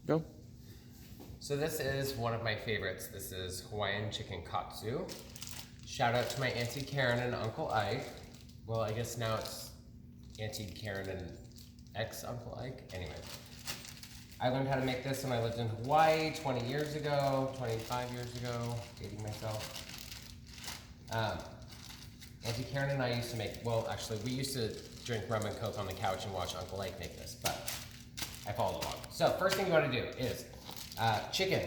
Go. So this is one of my favorites. This is Hawaiian chicken katsu. Shout out to my Auntie Karen and Uncle Ike. Well, I guess now it's Auntie Karen and ex-Uncle Ike. Anyway, I learned how to make this when I lived in Hawaii 20 years ago, 25 years ago, dating myself. Auntie Karen and I used to make, well, actually, we used to drink rum and coke on the couch and watch Uncle Ike make this, but I followed along. So first thing you want to do is chicken.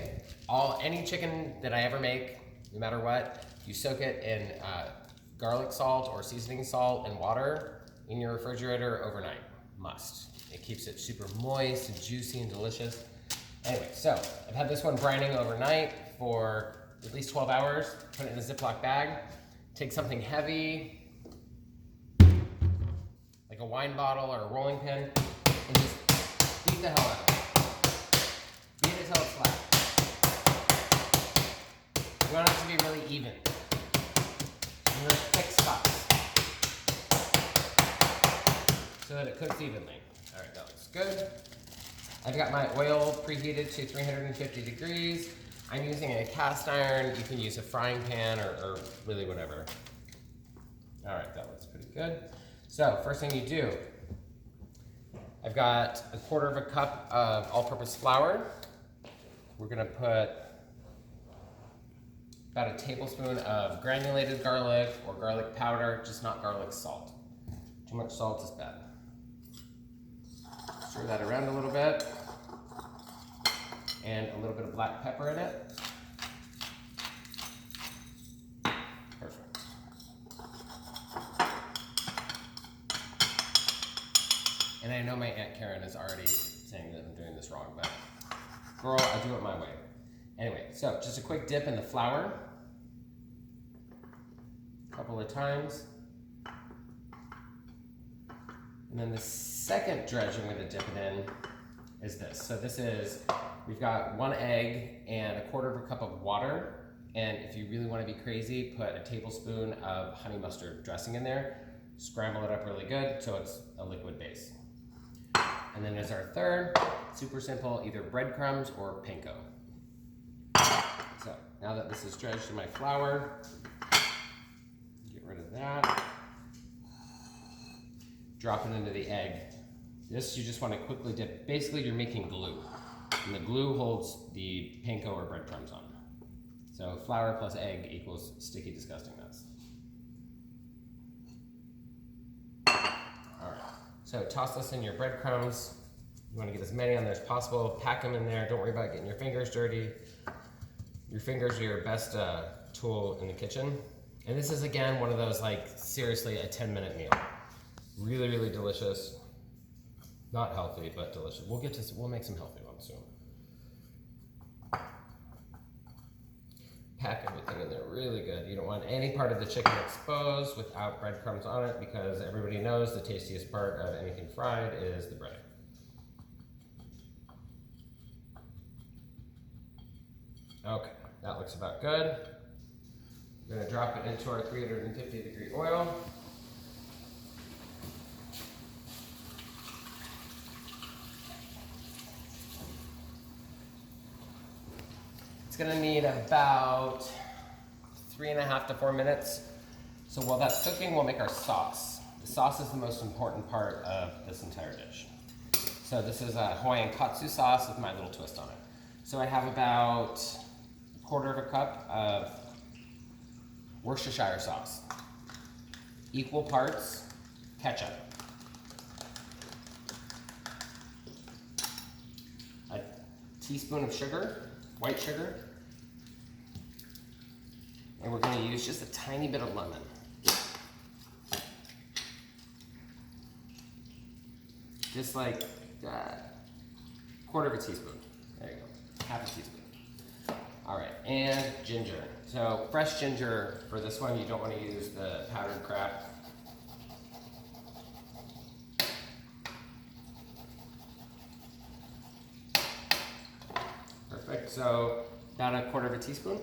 Any chicken that I ever make, no matter what, you soak it in garlic salt or seasoning salt and water in your refrigerator overnight. Must. It keeps it super moist and juicy and delicious. Anyway, so I've had this one brining overnight for at least 12 hours. Put it in a Ziploc bag. Take something heavy, like a wine bottle or a rolling pin, and just beat the hell out of it. Beat it till it's flat. You want it to be really even. And there's thick spots, so that it cooks evenly. All right, that looks good. I've got my oil preheated to 350 degrees. I'm using a cast iron. You can use a frying pan or really whatever. All right, that looks pretty good. So first thing you do, I've got a 1/4 cup of all-purpose flour. We're gonna put about a tablespoon of granulated garlic or garlic powder, just not garlic salt. Too much salt is bad. Stir that around a little bit. And a little bit of black pepper in it. Perfect. And I know my Aunt Karen is already saying that I'm doing this wrong, but girl, I do it my way. Anyway, so just a quick dip in the flour. A couple of times. And then the second dredge I'm going to dip it in is this. So this is, we've got 1 egg and a 1/4 cup of water. And if you really want to be crazy, put a tablespoon of honey mustard dressing in there. Scramble it up really good so it's a liquid base. And then as our third, super simple, either breadcrumbs or panko. So now that this is dredged in my flour, get rid of that. Drop it into the egg. This you just want to quickly dip. Basically, you're making glue, and the glue holds the panko or breadcrumbs on. So flour plus egg equals sticky, disgusting mess. All right. So toss this in your breadcrumbs. You want to get as many on there as possible. Pack them in there. Don't worry about getting your fingers dirty. Your fingers are your best tool in the kitchen. And this is again one of those like seriously a 10-minute meal. Really, really delicious. Not healthy, but delicious. We'll make some healthy ones soon. Pack everything in there really good. You don't want any part of the chicken exposed without breadcrumbs on it because everybody knows the tastiest part of anything fried is the bread. Okay, that looks about good. We're gonna drop it into our 350 degree oil. It's gonna need about 3.5 to 4 minutes. So while that's cooking, we'll make our sauce. The sauce is the most important part of this entire dish. So this is a Hawaiian katsu sauce with my little twist on it. So I have about 1/4 cup of Worcestershire sauce. Equal parts ketchup. A teaspoon of sugar, white sugar. And we're going to use just a tiny bit of lemon. Just like 1/4 teaspoon. There you go, 1/2 teaspoon. All right, and ginger. So fresh ginger for this one, you don't want to use the powdered crap. Perfect, so about 1/4 teaspoon.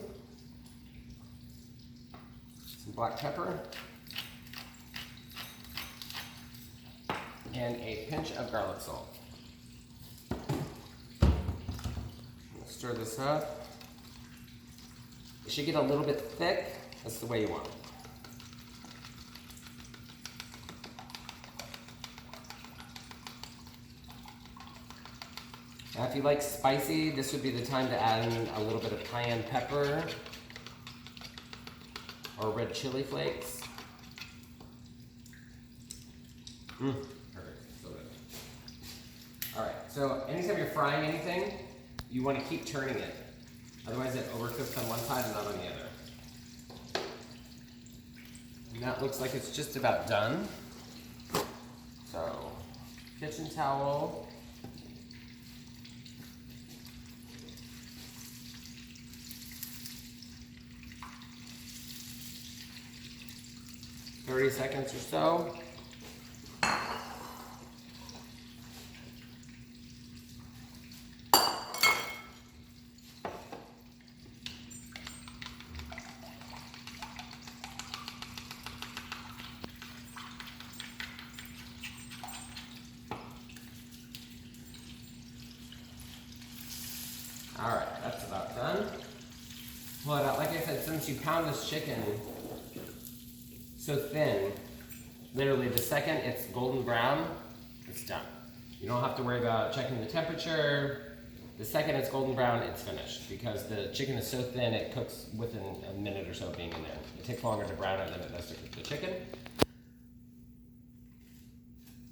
Some black pepper. And a pinch of garlic salt. Stir this up. It should get a little bit thick. That's the way you want it. Now if you like spicy, this would be the time to add in a little bit of cayenne pepper or red chili flakes. Perfect, so good. All right, so anytime you're frying anything, you want to keep turning it. Otherwise it overcooks on one side and not on the other. And that looks like it's just about done. So, kitchen towel. "30 seconds or so. All right, that's about done. Pull it out. Like I said, since you pound this chicken so thin, literally the second it's golden brown, it's done. You don't have to worry about checking the temperature. The second it's golden brown, it's finished, because the chicken is so thin it cooks within a minute or so of being in there. It takes longer to brown it than it does to cook the chicken.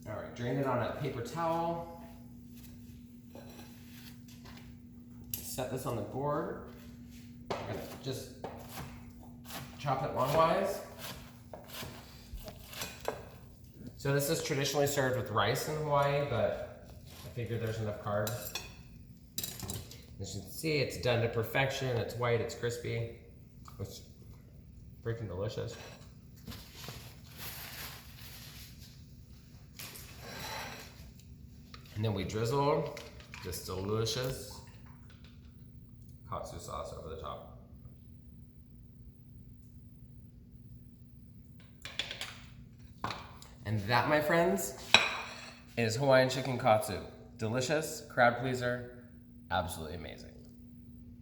All right, drain it on a paper towel. Set this on the board. I'm gonna just chop it longwise. So this is traditionally served with rice in Hawaii, but I figured there's enough carbs. As you can see, it's done to perfection. It's white, it's crispy. It's freaking delicious. And then we drizzle this delicious katsu sauce over the top. And that, my friends, is Hawaiian chicken katsu. Delicious, crowd pleaser, absolutely amazing.